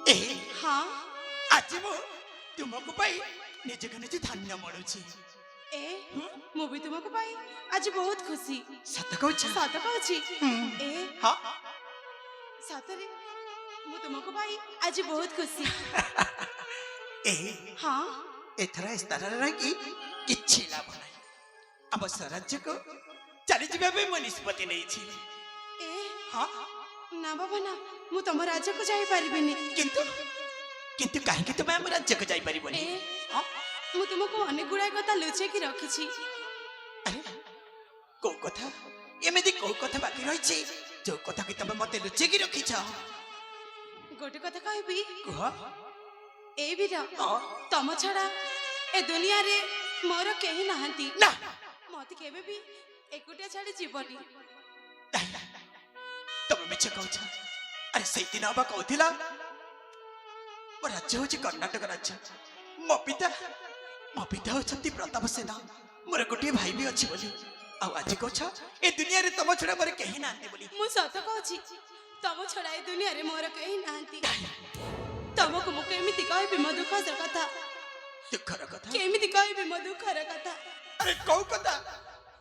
ए हाँ आज मु तुमको पाई निजे निजे धन्य मणुची ए मु भी तुमको पाई आज बहुत खुशी सत कहूछ सत कहूची ए हाँ सतरे मु तुमको पाई आज बहुत खुशी ए हाँ एथरा स्तर रही किछि लाभ नहीं आम स्वराज्य को चली जाबे बे मो निष्पत्ति नहीं छी ए हाँ ना बाबा ना मु तुम राज्य को जाई परिबिनी किंतु किंतु काहे कि तुम हम राज्य को जाई परिबनी ए हाँ मु तुमको अनेक गुड़ाई कथा लुचे की रखी छी अरे को कथा एमेदी को कथा बाकी रही छी जो कथा कि तुम मते लुचे की रखी छ गोटे कथा कहबी कह ए बीरा हाँ तम छड़ा ए दुनिया रे मोर केही नाहंती ना मते केबे भी एकुटिया छाड़ी जीवनी तुम मिछ कहछ अरे सही दिन आबा कहथिला मो राज्य होची कर्नाटक राज्य मो पिता होचंती प्रताप सेना मोर गोटे भाई भी अछि बोली आ आज कहछ ए दुनिया रे तम छड़ा मोर केही नाहंती बोली मु सत कहछि तम छड़ा ए दुनिया रे मोर केही नाहंती तमको मु केमिति कहबी मो दुखर कथा दुखर कथा केमिति कहबी मो दुखर कथा अरे कौ कथा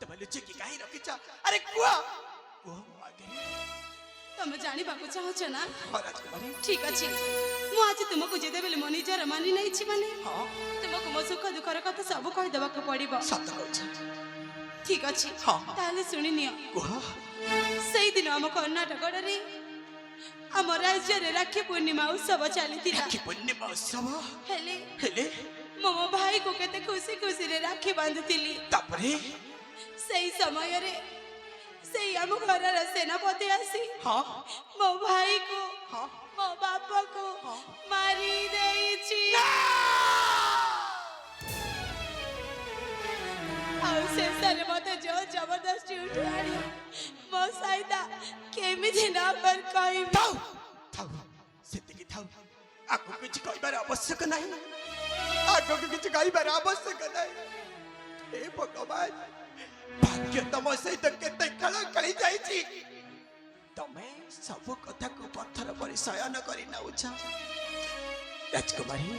तुम लुचे की काहे रखिछ अरे कुआ कुआ आगे तम जानि बाको चाहछ ना राजकुमारी ठीक अछि मु आज तुमको जेदे बेले मो निजर मानि नै छी माने हां तुमको मो सुख दुखर कथा सब कहि देबा को पड़िबो सत कहछ ठीक अछि हां ताले सुनि नियो कुआ सेई दिन हम कर्नाटक रे हम राज्य रे राखी पूर्णिमा उत्सव चलीथिला राखी पूर्णिमा उत्सव हेले हेले मो भाई को केते खुशी खुशी रे राखी बांधतिली तापरे सेई समय रे सेई हम घर रे सेनापति आसी हां मो भाई को हां मो बापा को मारी देई छी आउ से सारे मते जो जबरदस्ती उठाड़ी मो साइदा केमिति ना पर कहि थाउ थाउ सेतिकी थाउ आगो किछ कहबार आवश्यक नहीं आगो किछ कहबार आवश्यक नहीं हे भगवान भाग्य तम सहित केते खेल खेली जाइछि तमे सब कथा को पत्थर पर शयन करि नउछ राजकुमारी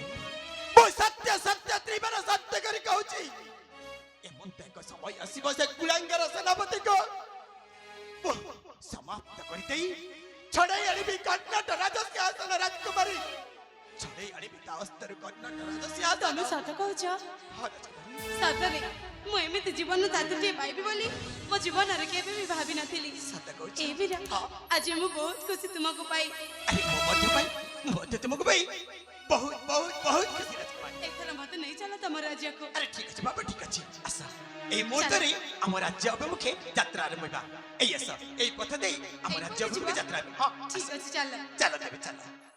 मो सत्य सत्य त्रिवर सत्य करि कहूछि एमंते को समय आसीबो से कुलांगर सेनापति को समाप्त करते छड़ाई आनिबी कर्नाटक राजस्य आसन राजकुमारी छड़ाई आनिबी तास्तर कर्नाटक राजस्य आसन तमे सत कहछ हाँ राजकुमारी सतरे मु एमिति जीवन तातुटे पाइबी बोली मो जीवन रे केबे भी भाबी नथिली सत कहछ ए बीरा आज मु बहुत खुशी तुमको पाई अरे मो मध्य तुमको भाई बहुत बहुत बहुत खुशी राजकुमारी एकथर मते नहीं चला तम राज्य को अरे ठीक अछि बाबा ठीक अछि आसा ए मोतरे हम राज्य अभिमुखे यात्रा आरंभ होगा ए आसा ए पथ दे हम राज्य अभिमुखे यात्रा हां ठीक अछि चल चलो देबे चलो